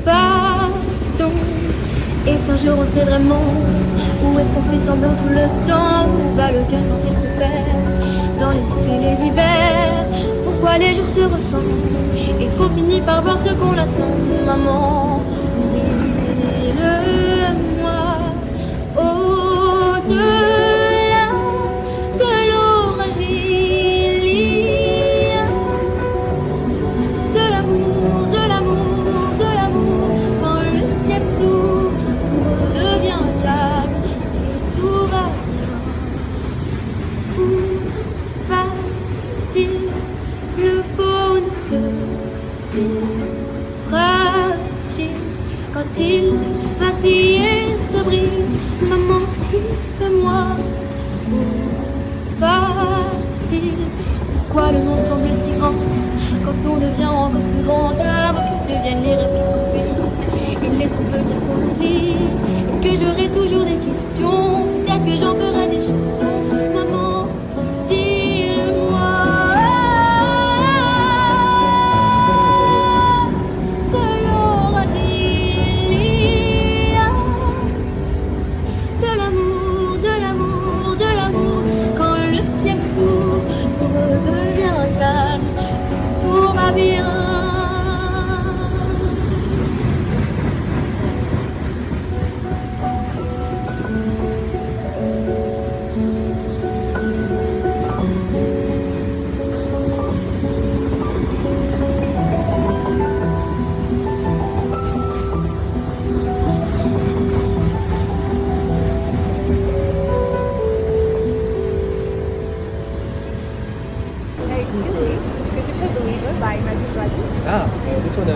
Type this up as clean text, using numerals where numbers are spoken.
Pardon. Est-ce qu'un jour on sait vraiment? Ou est-ce qu'on fait semblant tout le temps? Où va le cœur quand il se perd dans les doutes et les hivers? Pourquoi les jours se ressemblent? Est-ce qu'on finit par voir ce qu'on a sans maman? Dis-le-moi. Au-delà de l'orage, il y a de l'amour, de l'amour, de l'amour. Quand le ciel s'ouvre, tout redevient calme et tout va bien. Où va-t-il le bonheur fragile quand il vacille et se brise? Maman, dis-le-moi. Où va-t-il? Pourquoi le monde semble si grand quand on devient encore plus grand? Avant que deviennent les rêves qui sont pénibles et les sons peu bien qu'on oublie. Est-ce que j'aurai toujours des questions? Peut-être que j'en ferai des chansons. Maman, dis-le-moi. De l'orage, il y a de l'amour, de l'amour, de l'amour. Quand le ciel s'ouvre, tout redevient calme, tout va bien. Excuse me, could you play Believer by Imagine Dragons? This one,